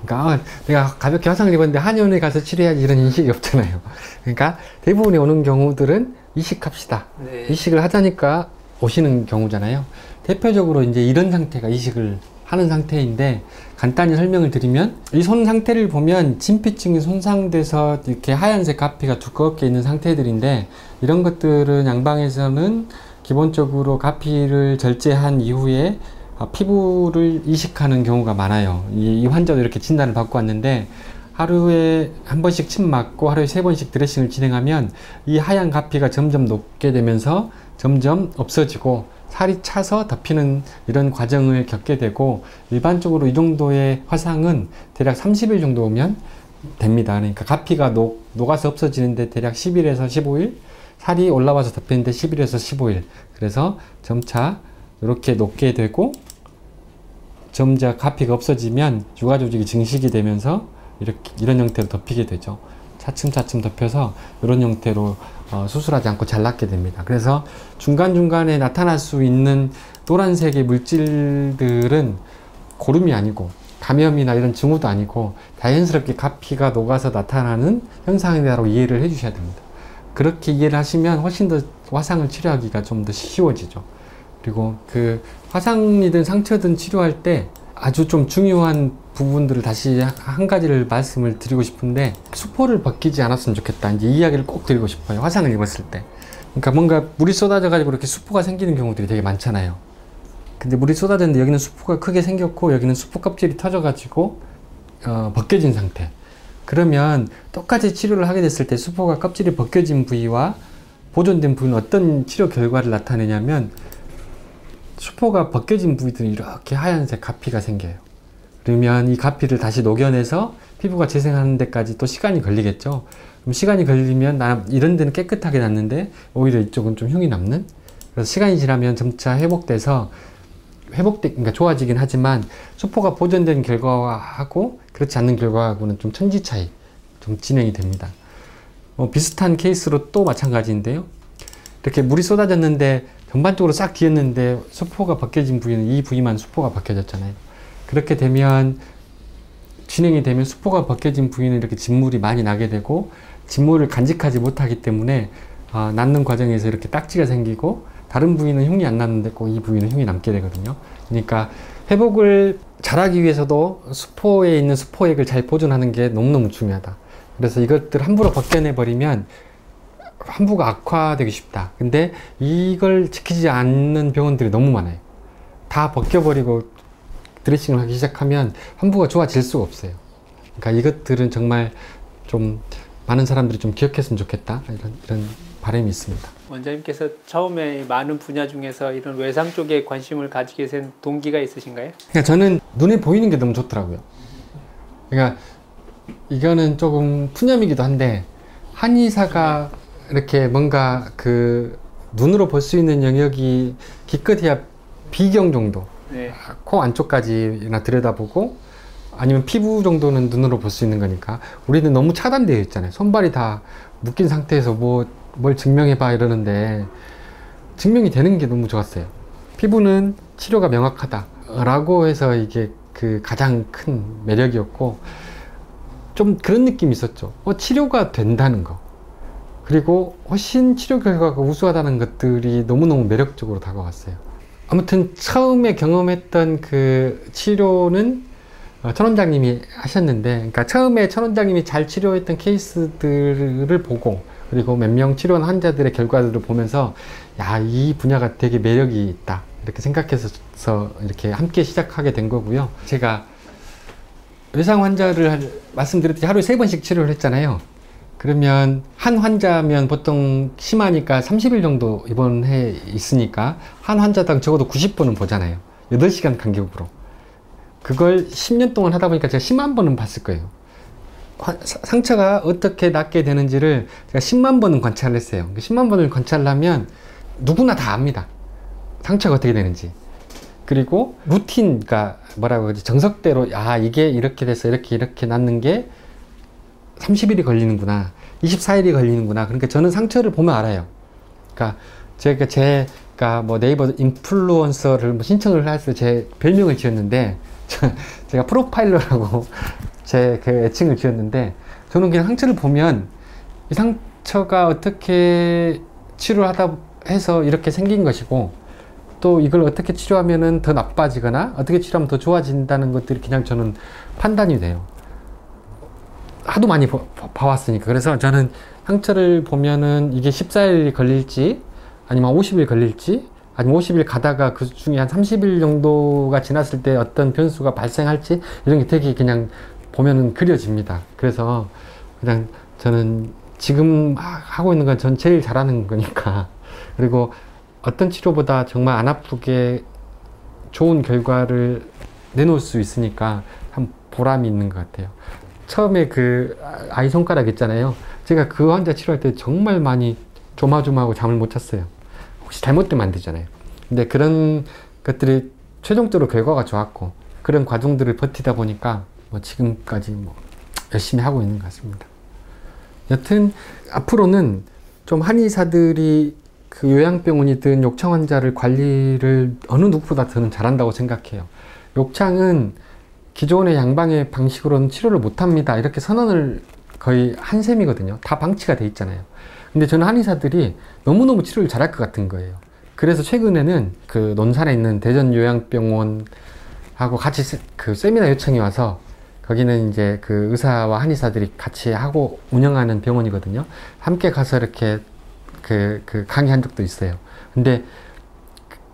B: 그러니까 내가 가볍게 화상을 입었는데 한의원에 가서 치료해야지 이런 인식이 없잖아요. 그러니까 대부분이 오는 경우들은 이식합시다. 네. 이식을 하자니까 오시는 경우잖아요. 대표적으로 이제 이런 상태가 이식을 하는 상태인데, 간단히 설명을 드리면 이 손 상태를 보면 진피층이 손상돼서 이렇게 하얀색 가피가 두껍게 있는 상태들인데, 이런 것들은 양방에서는 기본적으로 가피를 절제한 이후에 피부를 이식하는 경우가 많아요. 이 환자도 이렇게 진단을 받고 왔는데, 하루에 한 번씩 침 맞고 하루에 3번씩 드레싱을 진행하면 이 하얀 가피가 점점 녹게 되면서 점점 없어지고 살이 차서 덮이는 이런 과정을 겪게 되고, 일반적으로 이 정도의 화상은 대략 30일 정도 오면 됩니다. 그러니까 가피가 녹아서 없어지는데 대략 10일에서 15일, 살이 올라와서 덮이는데 10일에서 15일, 그래서 점차 이렇게 녹게 되고, 점차 가피가 없어지면 유가 조직이 증식이 되면서 이런 형태로 덮이게 되죠. 차츰차츰 덮여서 이런 형태로 수술하지 않고 잘랐게 됩니다. 그래서 중간중간에 나타날 수 있는 노란색의 물질들은 고름이 아니고 감염이나 이런 징후도 아니고 자연스럽게 가피가 녹아서 나타나는 현상이라고 이해를 해 주셔야 됩니다. 그렇게 이해를 하시면 훨씬 더 화상을 치료하기가 좀 더 쉬워지죠. 그리고 그 화상이든 상처든 치료할 때 아주 좀 중요한 부분들을 다시 한 가지를 말씀을 드리고 싶은데, 수포를 벗기지 않았으면 좋겠다. 이제 이 이야기를 꼭 드리고 싶어요. 화상을 입었을 때. 그러니까 뭔가 물이 쏟아져 가지고 이렇게 수포가 생기는 경우들이 되게 많잖아요. 근데 물이 쏟아졌는데 여기는 수포가 크게 생겼고 여기는 수포 껍질이 터져 가지고 벗겨진 상태. 그러면 똑같이 치료를 하게 됐을 때 수포가 껍질이 벗겨진 부위와 보존된 부위는 어떤 치료 결과를 나타내냐면, 수포가 벗겨진 부위들은 이렇게 하얀색 가피가 생겨요. 그러면 이 가피를 다시 녹여내서 피부가 재생하는 데까지 또 시간이 걸리겠죠. 그럼 시간이 걸리면 이런 데는 깨끗하게 났는데 오히려 이쪽은 좀 흉이 남는, 그래서 시간이 지나면 점차 그러니까 좋아지긴 하지만 수포가 보존된 결과하고 그렇지 않는 결과하고는 좀 천지 차이 좀 진행이 됩니다. 비슷한 케이스로 또 마찬가지인데요. 이렇게 물이 쏟아졌는데 전반적으로 싹 뒤었는데 수포가 벗겨진 부위는 이 부위만 수포가 벗겨졌잖아요. 그렇게 되면 진행이 되면 수포가 벗겨진 부위는 이렇게 진물이 많이 나게 되고, 진물을 간직하지 못하기 때문에 낫는 과정에서 이렇게 딱지가 생기고, 다른 부위는 흉이 안 났는데 꼭 이 부위는 흉이 남게 되거든요. 그러니까 회복을 잘하기 위해서도 수포에 있는 수포액을 잘 보존하는 게 너무너무 중요하다. 그래서 이것들 함부로 벗겨내 버리면 환부가 악화되기 쉽다. 근데 이걸 지키지 않는 병원들이 너무 많아요. 다 벗겨버리고 드레싱을 하기 시작하면 환부가 좋아질 수가 없어요. 그러니까 이것들은 정말 좀 많은 사람들이 좀 기억했으면 좋겠다, 이런 바람이 있습니다.
A: 원장님께서 처음에 많은 분야 중에서 이런 외상 쪽에 관심을 가지게 된 동기가 있으신가요?
B: 그러니까 저는 눈에 보이는 게 너무 좋더라고요. 그러니까 이거는 조금 푸념이기도 한데, 한의사가 이렇게 뭔가 그 눈으로 볼 수 있는 영역이 기껏해야 비경 정도, 네. 코 안쪽까지나 들여다보고 아니면 피부 정도는 눈으로 볼 수 있는 거니까, 우리는 너무 차단되어 있잖아요. 손발이 다 묶인 상태에서 뭘 증명해봐 이러는데, 증명이 되는 게 너무 좋았어요. 피부는 치료가 명확하다 라고 해서 이게 그 가장 큰 매력이었고, 좀 그런 느낌이 있었죠. 치료가 된다는 거, 그리고 훨씬 치료 결과가 우수하다는 것들이 너무너무 매력적으로 다가왔어요. 아무튼 처음에 경험했던 그 치료는 천 원장님이 하셨는데, 그러니까 처음에 천 원장님이 잘 치료했던 케이스들을 보고, 그리고 몇 명 치료한 환자들의 결과들을 보면서, 야, 이 분야가 되게 매력이 있다 이렇게 생각해서 이렇게 함께 시작하게 된 거고요. 제가 외상 환자를 말씀드렸듯이 하루에 3번씩 치료를 했잖아요. 그러면 한 환자면 보통 심하니까 30일 정도 입원해 있으니까 한 환자당 적어도 90번은 보잖아요. 8시간 간격으로. 그걸 10년 동안 하다 보니까 제가 10만 번은 봤을 거예요. 상처가 어떻게 낫게 되는지를 제가 10만 번은 관찰을 했어요. 10만 번을 관찰하면 누구나 다 압니다. 상처가 어떻게 되는지. 그리고 루틴, 그러니까 뭐라고 하지, 정석대로 이게 이렇게 돼서 이렇게 낫는 게 30일이 걸리는구나. 24일이 걸리는구나. 그러니까 저는 상처를 보면 알아요. 그러니까 제가 뭐 네이버 인플루언서를 뭐 신청을 해서 제 별명을 지었는데, 제가 프로파일러라고 제 그 애칭을 지었는데, 저는 그냥 상처를 보면 이 상처가 어떻게 치료를 하다 해서 이렇게 생긴 것이고, 또 이걸 어떻게 치료하면은 더 나빠지거나 어떻게 치료하면 더 좋아진다는 것들이 그냥 저는 판단이 돼요. 하도 많이 봐왔으니까. 그래서 저는 상처를 보면은 이게 14일 걸릴지 아니면 50일 걸릴지 아니면 50일 가다가 그 중에 한 30일 정도가 지났을 때 어떤 변수가 발생할지 이런 게 되게 그냥 보면은 그려집니다. 그래서 그냥 저는 지금 하고 있는 건 전 제일 잘하는 거니까. 그리고 어떤 치료보다 정말 안 아프게 좋은 결과를 내놓을 수 있으니까 참 보람이 있는 것 같아요. 처음에 그 아이 손가락 있잖아요. 제가 그 환자 치료할 때 정말 많이 조마조마하고 잠을 못 잤어요. 혹시 잘못되면 안 되잖아요. 근데 그런 것들이 최종적으로 결과가 좋았고, 그런 과정들을 버티다 보니까 뭐 지금까지 뭐 열심히 하고 있는 것 같습니다. 여튼 앞으로는 좀 한의사들이 그 요양병원이든 욕창 환자를 관리를 어느 누구보다 저는 잘한다고 생각해요. 욕창은 기존의 양방의 방식으로는 치료를 못합니다, 이렇게 선언을 거의 한 셈이거든요. 다 방치가 돼 있잖아요. 근데 저는 한의사들이 너무너무 치료를 잘할 것 같은 거예요. 그래서 최근에는 그 논산에 있는 대전요양병원하고 같이 그 세미나 요청이 와서, 거기는 이제 그 의사와 한의사들이 같이 하고 운영하는 병원이거든요. 함께 가서 이렇게 그 강의한 적도 있어요. 근데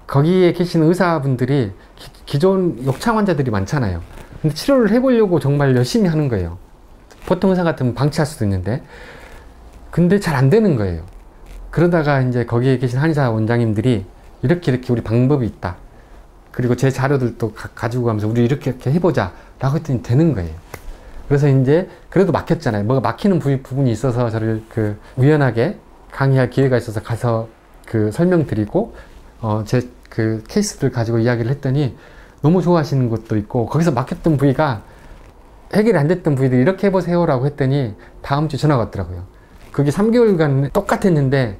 B: 거기에 계시는 의사분들이 기존 욕창 환자들이 많잖아요. 근데 치료를 해보려고 정말 열심히 하는 거예요. 보통 의사 같으면 방치할 수도 있는데, 근데 잘 안 되는 거예요. 그러다가 이제 거기에 계신 한의사 원장님들이 이렇게 우리 방법이 있다, 그리고 제 자료들도 가지고 가면서 우리 이렇게 해보자 라고 했더니 되는 거예요. 그래서 이제 그래도 막혔잖아요. 뭐가 막히는 부분이 있어서 저를 그 우연하게 강의할 기회가 있어서 가서 그 설명드리고 제 그 케이스들 가지고 이야기를 했더니 너무 좋아하시는 것도 있고, 거기서 막혔던 부위가 해결이 안 됐던 부위들 이렇게 해보세요 라고 했더니 다음 주 전화가 왔더라고요. 그게 3개월간 똑같았는데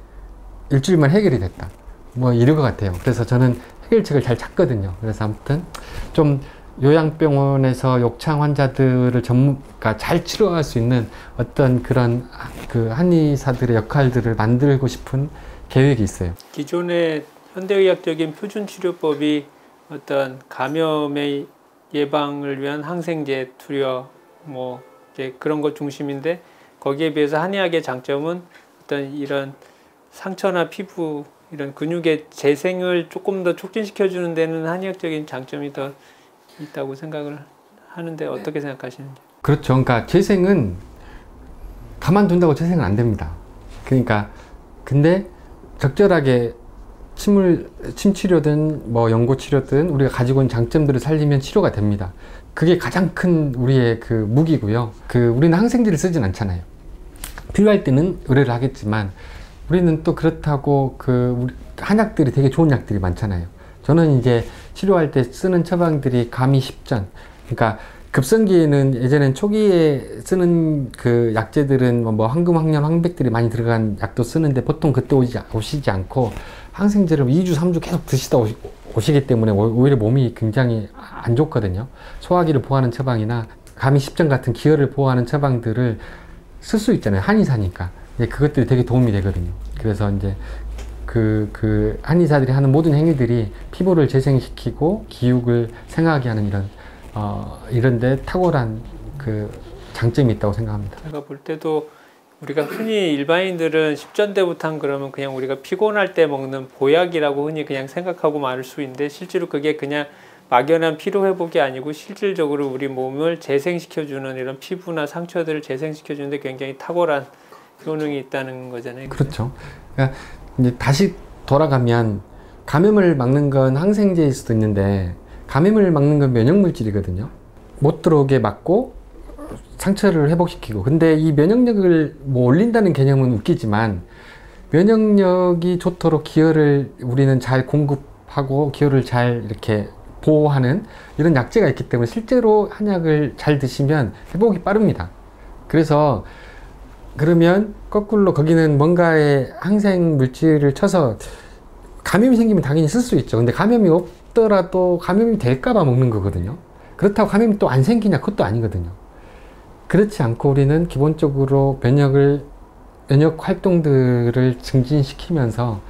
B: 일주일만 해결이 됐다, 뭐 이럴 것 같아요. 그래서 저는 해결책을 잘 찾거든요. 그래서 아무튼 좀 요양병원에서 욕창 환자들을 그러니까 잘 치료할 수 있는 어떤 그런 그 한의사들의 역할들을 만들고 싶은 계획이 있어요.
A: 기존의 현대의학적인 표준치료법이 어떤 감염의 예방을 위한 항생제, 투여, 뭐 이제 그런 것 중심인데, 거기에 비해서 한의학의 장점은 어떤 이런 상처나 피부, 이런 근육의 재생을 조금 더 촉진시켜주는 데는 한의학적인 장점이 더 있다고 생각을 하는데, 어떻게 생각하시는지?
B: 그렇죠. 그러니까 재생은 가만둔다고 재생은 안 됩니다. 그러니까 근데 적절하게 침치료든 뭐 연고치료든 우리가 가지고 있는 장점들을 살리면 치료가 됩니다. 그게 가장 큰 우리의 그 무기고요. 우리는 항생제를 쓰진 않잖아요. 필요할 때는 의뢰를 하겠지만, 우리는 또 그렇다고 우리 한약들이 되게 좋은 약들이 많잖아요. 저는 이제 치료할 때 쓰는 처방들이 감이 10전. 그러니까 급성기에는 예전엔 초기에 쓰는 그 약재들은 뭐 황금, 황련, 황백들이 많이 들어간 약도 쓰는데, 보통 그때 오시지 않고 항생제를 2주, 3주 계속 드시다 오시기 때문에 오히려 몸이 굉장히 안 좋거든요. 소화기를 보호하는 처방이나 감이 10전 같은 기혈을 보호하는 처방들을 쓸 수 있잖아요. 한의사니까. 그것들이 되게 도움이 되거든요. 그래서 이제 한의사들이 하는 모든 행위들이 피부를 재생시키고 기육을 생하게 하는 이런데 탁월한 그 장점이 있다고 생각합니다.
A: 제가 볼 때도 우리가 흔히 일반인들은 십전대부탕 그러면 그냥 우리가 피곤할 때 먹는 보약이라고 흔히 그냥 생각하고 말을 수 있는데, 실제로 그게 그냥 막연한 피로회복이 아니고 실질적으로 우리 몸을 재생시켜주는, 이런 피부나 상처들을 재생시켜주는데 굉장히 탁월한 효능이 있다는 거잖아요.
B: 그렇죠. 그러니까 이제 다시 돌아가면, 감염을 막는 건 항생제일 수도 있는데 감염을 막는 건 면역물질이거든요. 못 들어오게 막고 상처를 회복시키고. 근데 이 면역력을 뭐 올린다는 개념은 웃기지만, 면역력이 좋도록 기혈을 우리는 잘 공급하고 기혈을 잘 이렇게 보호하는 이런 약재가 있기 때문에 실제로 한약을 잘 드시면 회복이 빠릅니다. 그래서 그러면 거꾸로 거기는 뭔가의 항생 물질을 쳐서 감염이 생기면 당연히 쓸 수 있죠. 근데 감염이 없더라도 감염이 될까봐 먹는 거거든요. 그렇다고 감염이 또 안 생기냐? 그것도 아니거든요. 그렇지 않고 우리는 기본적으로 면역 활동들을 증진시키면서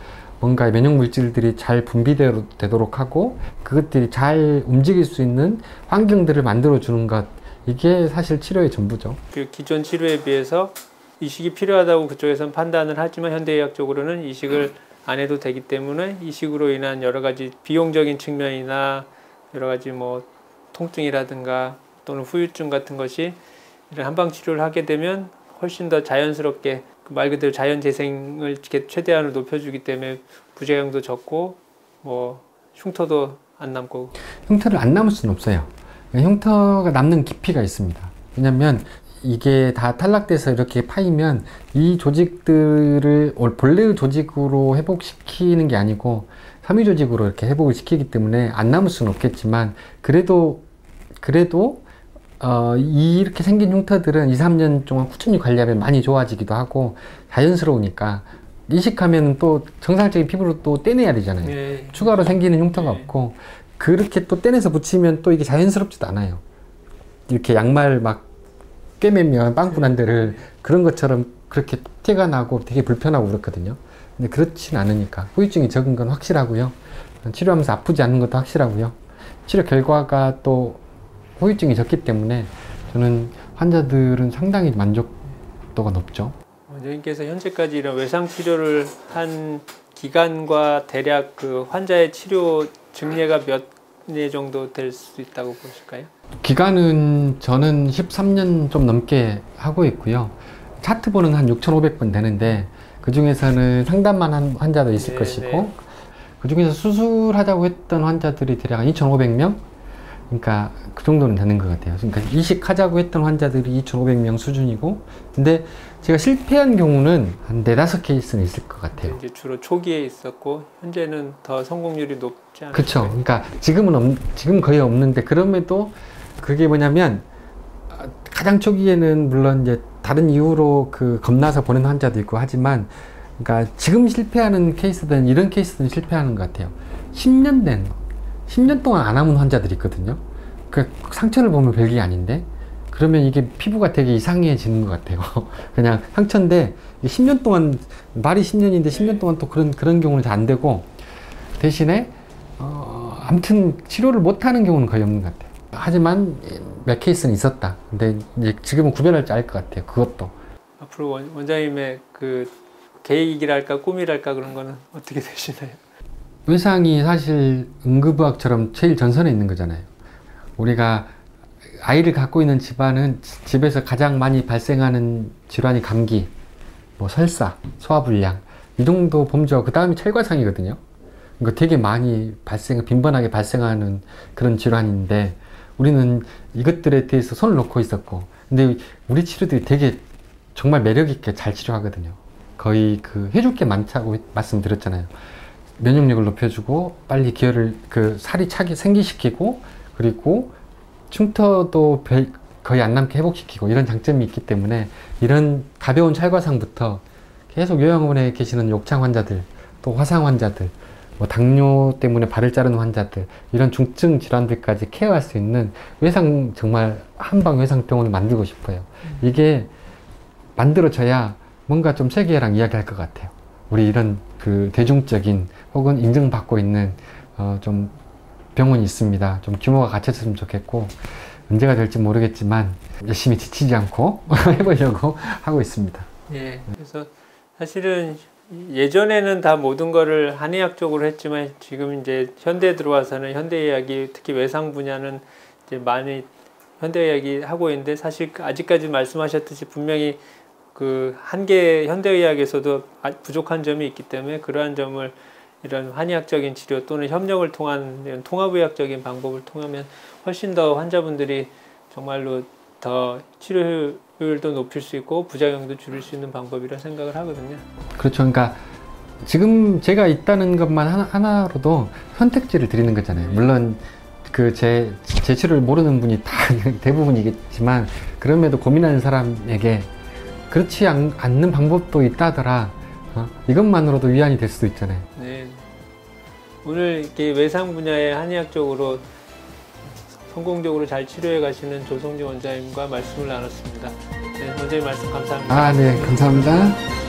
B: 뭔가 면역 물질들이 잘 분비되도록 하고 그것들이 잘 움직일 수 있는 환경들을 만들어 주는 것, 이게 사실 치료의 전부죠.
A: 그 기존 치료에 비해서 이식이 필요하다고 그쪽에서는 판단을 하지만 현대의학적으로는 이식을 안 해도 되기 때문에 이식으로 인한 여러 가지 비용적인 측면이나 여러 가지 뭐 통증이라든가 또는 후유증 같은 것이 이런 한방 치료를 하게 되면 훨씬 더 자연스럽게 말 그대로 자연 재생을 이렇게 최대한으로 높여주기 때문에 부작용도 적고 뭐 흉터도 안 남고.
B: 흉터를 안 남을 수는 없어요. 흉터가 남는 깊이가 있습니다. 왜냐면 이게 다 탈락돼서 이렇게 파이면 이 조직들을 본래의 조직으로 회복시키는 게 아니고 섬유 조직으로 이렇게 회복을 시키기 때문에 안 남을 수는 없겠지만 그래도 이렇게 생긴 흉터들은 2, 3년 동안 꾸준히 관리하면 많이 좋아지기도 하고 자연스러우니까 이식하면 또 정상적인 피부로 또 떼내야 되잖아요.
A: 네.
B: 추가로 생기는 흉터가 없고 그렇게 또 떼내서 붙이면 또 이게 자연스럽지도 않아요. 이렇게 양말 막 꿰매면 빵꾸 난 데를 그런 것처럼 그렇게 티가 나고 되게 불편하고 그렇거든요. 근데 그렇진 않으니까 후유증이 적은 건 확실하고요. 치료하면서 아프지 않는 것도 확실하고요. 치료 결과가 또 후유증이 적기 때문에 저는 환자들은 상당히 만족도가 높죠.
A: 원장님께서 현재까지 이런 외상 치료를 한 기간과 대략 그 환자의 치료 증례가 몇 년 정도 될 수 있다고 보실까요?
B: 기간은 저는 13년 좀 넘게 하고 있고요. 차트 보는 한 6,500번 되는데 그 중에서는 상담만 한 환자도 있을 것이고 그 중에서 수술하자고 했던 환자들이 대략 한 2,500명? 그러니까 그 정도는 되는 것 같아요. 그러니까 이식하자고 했던 환자들이 2,500명 수준이고 근데 제가 실패한 경우는 한 4-5 케이스는 있을 것 같아요.
A: 이제 주로 초기에 있었고 현재는 더 성공률이 높지 않을까요?
B: 그렇죠. 그러니까 지금 거의 없는데 그럼에도 그게 뭐냐면 가장 초기에는 물론 이제 다른 이유로 그 겁나서 보낸 환자도 있고 하지만 그러니까 지금 실패하는 케이스들은 이런 케이스들은 실패하는 것 같아요. 10년 동안 안 아문 환자들이 있거든요. 그 상처를 보면 별게 아닌데 그러면 이게 피부가 되게 이상해지는 것 같아요. 그냥 상처인데 10년 동안 말이 10년인데 10년 동안 또 그런 경우는 잘 안 되고 대신에 아무튼 치료를 못하는 경우는 거의 없는 것 같아요. 하지만 몇 케이스는 있었다. 근데 이제 지금은 구별할 줄 알 것 같아요. 그것도.
A: 앞으로 원장님의 그 계획이랄까 꿈이랄까 그런 거는 어떻게 되시나요?
B: 외상이 사실 응급의학처럼 제일 전선에 있는 거잖아요. 우리가 아이를 갖고 있는 집안은 집에서 가장 많이 발생하는 질환이 감기, 뭐 설사, 소화불량 이 정도 범주가 그 다음이 찰과상이거든요. 그러니까 되게 많이 빈번하게 발생하는 그런 질환인데 우리는 이것들에 대해서 손을 놓고 있었고 근데 우리 치료들이 되게 정말 매력 있게 잘 치료하거든요. 거의 그 해줄 게 많다고 말씀드렸잖아요. 면역력을 높여주고 빨리 기혈을 살이 차게 생기시키고 그리고 흉터도 거의 안 남게 회복시키고 이런 장점이 있기 때문에 이런 가벼운 찰과상부터 계속 요양원에 계시는 욕창 환자들 또 화상 환자들 뭐 당뇨 때문에 발을 자르는 환자들 이런 중증 질환들까지 케어할 수 있는 외상 정말 한방 외상병원을 만들고 싶어요. 이게 만들어져야 뭔가 좀 세계랑 이야기할 것 같아요. 우리 이런 그 대중적인 혹은 인정받고 있는 좀 병원이 있습니다. 좀 규모가 갖춰졌으면 좋겠고 언제가 될지 모르겠지만 열심히 지치지 않고 해보려고 하고 있습니다.
A: 예. 그래서 사실은 예전에는 다 모든 거를 한의학 쪽으로 했지만 지금 이제 현대에 들어와서는 현대의학이 특히 외상 분야는 이제 많이 현대의학이 하고 있는데 사실 아직까지 말씀하셨듯이 분명히 그 한계 현대의학에서도 부족한 점이 있기 때문에 그러한 점을 이런 한의학적인 치료 또는 협력을 통한 이런 통합의학적인 방법을 통하면 훨씬 더 환자분들이 정말로 더 치료율도 높일 수 있고 부작용도 줄일 수 있는 방법이라 생각을 하거든요.
B: 그렇죠. 그러니까 지금 제가 있다는 것만 하나로도 선택지를 드리는 거잖아요. 물론 그 제 치료를 모르는 분이 다 대부분이겠지만 그럼에도 고민하는 사람에게 그렇지 않는 방법도 있다더라. 이것만으로도 위안이 될 수도 있잖아요.
A: 네. 오늘 이렇게 외상 분야의 한의학적으로 성공적으로 잘 치료해 가시는 조성진 원장님과 말씀을 나눴습니다. 네, 원장님 말씀 감사합니다.
B: 네, 감사합니다.